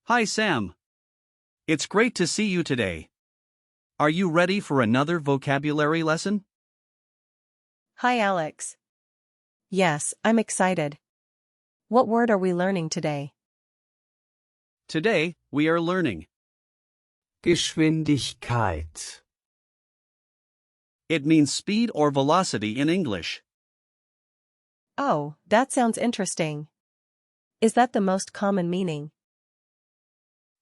Hi Sam. It's great to see you today. Are you ready for another vocabulary lesson? Hi Alex. Yes, I'm excited. What word are we learning today? Today, we are learning. Geschwindigkeit. It means speed or velocity in English. Oh, that sounds interesting. Is that the most common meaning?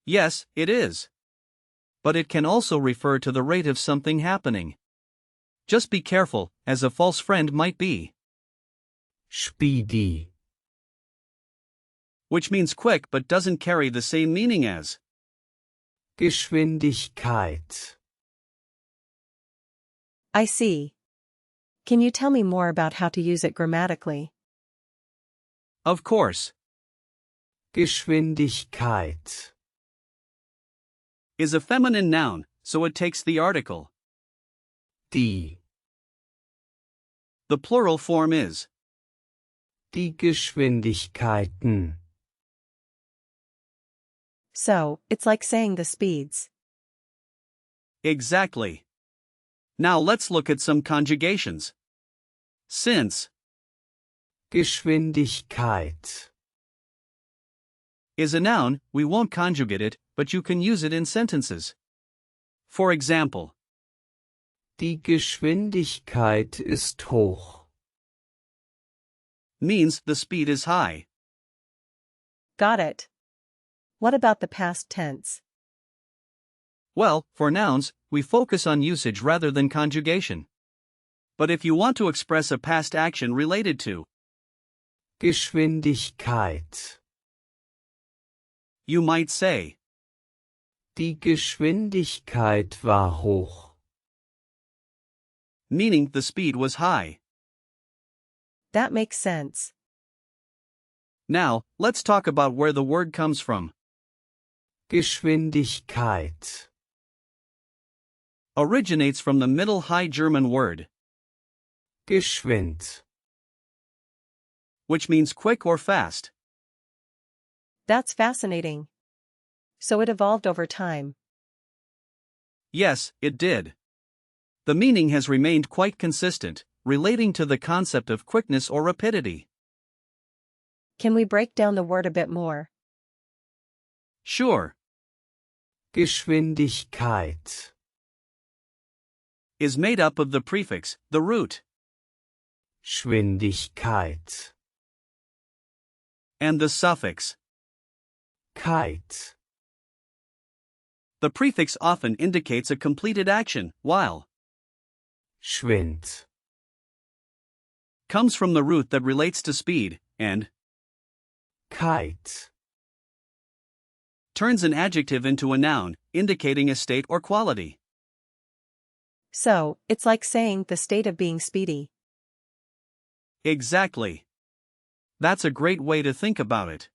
Yes, it is. But it can also refer to the rate of something happening. Just be careful, as a false friend might be. Speedy. Which means quick but doesn't carry the same meaning as. Geschwindigkeit. I see. Can you tell me more about how to use it grammatically? Of course. Geschwindigkeit. Is a feminine noun, so it takes the article. Die. The plural form is. Die Geschwindigkeiten. So, it's like saying the speeds. Exactly. Now let's look at some conjugations. Since Geschwindigkeit. is a noun, we won't conjugate it, but you can use it in sentences. For example, Die Geschwindigkeit ist hoch. means the speed is high. Got it. What about the past tense? Well, for nouns, we focus on usage rather than conjugation. But if you want to express a past action related to Geschwindigkeit. you might say, Die Geschwindigkeit war hoch. meaning the speed was high. That makes sense. Now, let's talk about where the word comes from. Geschwindigkeit. Originates from the Middle High German word, Geschwind. which means quick or fast. That's fascinating. So it evolved over time. Yes, it did. The meaning has remained quite consistent, relating to the concept of quickness or rapidity. Can we break down the word a bit more? Sure. Geschwindigkeit. Is made up of the prefix, the root, Schwindigkeit. and the suffix. Keit. The prefix often indicates a completed action, while Schwind. comes from the root that relates to speed, and Keit. turns an adjective into a noun, indicating a state or quality. So, it's like saying the state of being speedy. Exactly. That's a great way to think about it.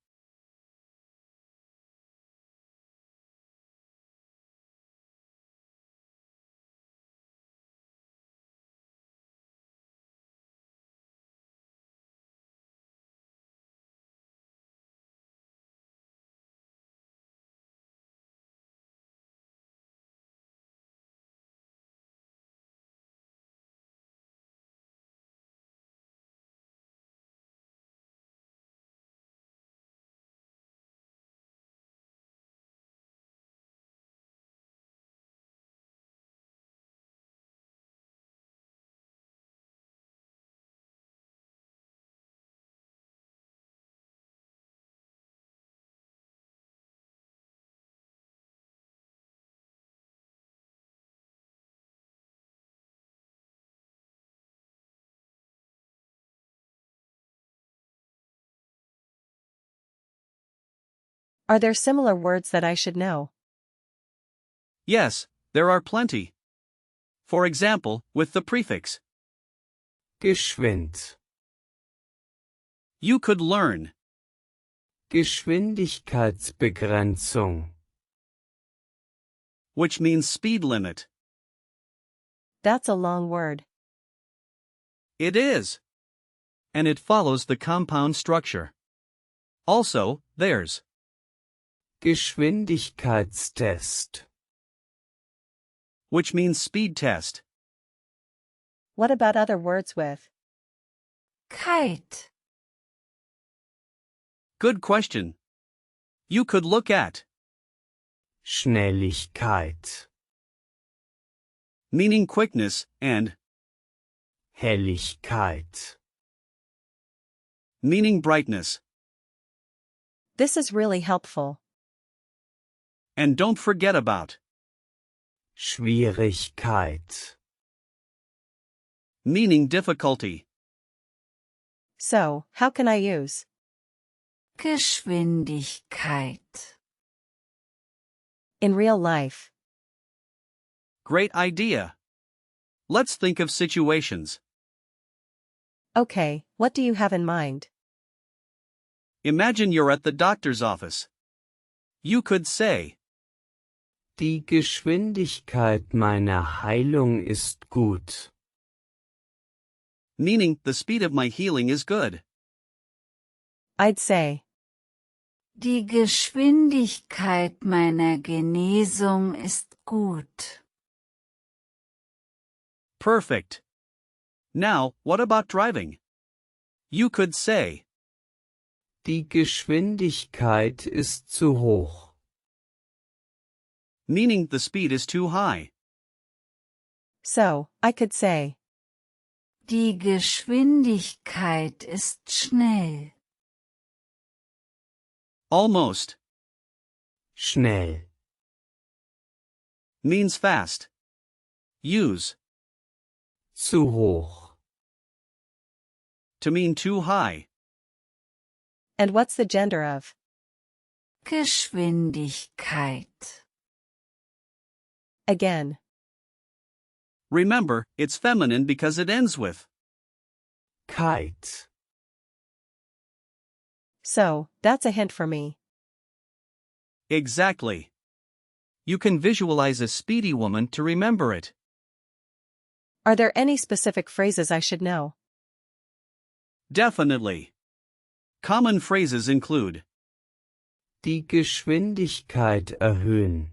Are there similar words that I should know? Yes, there are plenty. For example, with the prefix, Geschwind. you could learn Geschwindigkeitsbegrenzung. which means speed limit. That's a long word. It is. And it follows the compound structure. Also, there's Geschwindigkeitstest. which means speed test. What about other words with Kite. Good question. You could look at Schnelligkeit. meaning quickness and Helligkeit. meaning brightness. This is really helpful. And don't forget about Schwierigkeit. meaning difficulty. So, how can I use Geschwindigkeit. in real life? Great idea. Let's think of situations. Okay, what do you have in mind? Imagine you're at the doctor's office. You could say, Die Geschwindigkeit meiner Heilung ist gut. meaning the speed of my healing is good. I'd say, Die Geschwindigkeit meiner Genesung ist gut. Perfect. Now, what about driving? You could say, Die Geschwindigkeit ist zu hoch. meaning the speed is too high. so, I could say, Die Geschwindigkeit ist schnell. Almost Schnell. means fast. Use Zu hoch. to mean too high. and what's the gender of Geschwindigkeit. again? Remember, it's feminine because it ends with Kite. So, that's a hint for me. exactly. You can visualize a speedy woman to remember it. Are there any specific phrases I should know? Definitely. Common phrases include Die Geschwindigkeit erhöhen.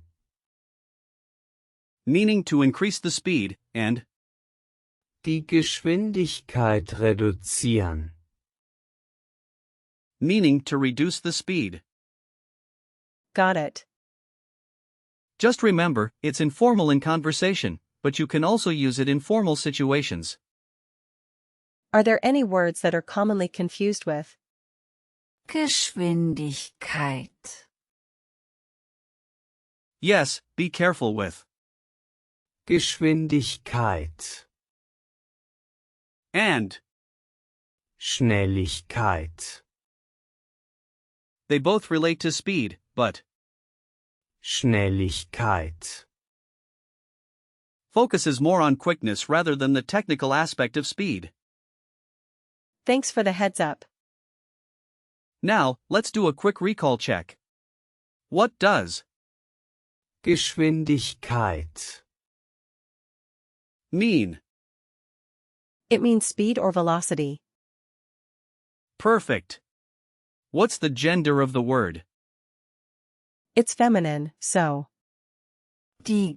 meaning to increase the speed, and Die Geschwindigkeit reduzieren. meaning to reduce the speed. Got it. Just remember, it's informal in conversation, but you can also use it in formal situations. Are there any words that are commonly confused with Geschwindigkeit. Yes, be careful with Geschwindigkeit. and. Schnelligkeit. They both relate to speed, but Schnelligkeit. focuses more on quickness rather than the technical aspect of speed. Thanks for the heads up. Now, let's do a quick recall check. What does Geschwindigkeit. mean? It means speed or velocity. Perfect. What's the gender of the word? It's feminine, so Die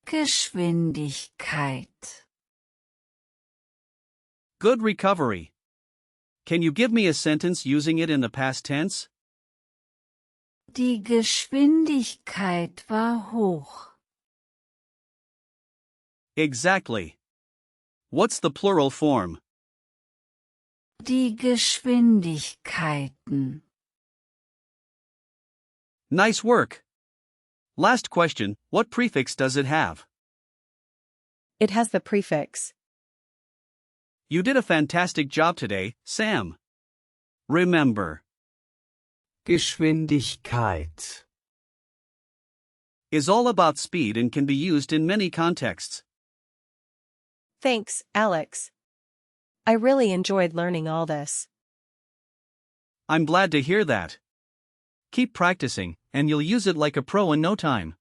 Geschwindigkeit. Good recovery. Can you give me a sentence using it in the past tense? Die Geschwindigkeit war hoch. Exactly. What's the plural form? Die Geschwindigkeiten. Nice work. Last question, what prefix does it have? it has the prefix. You did a fantastic job today, Sam. Remember, Geschwindigkeit. is all about speed and can be used in many contexts. Thanks, Alex. I really enjoyed learning all this. I'm glad to hear that. Keep practicing, and you'll use it like a pro in no time.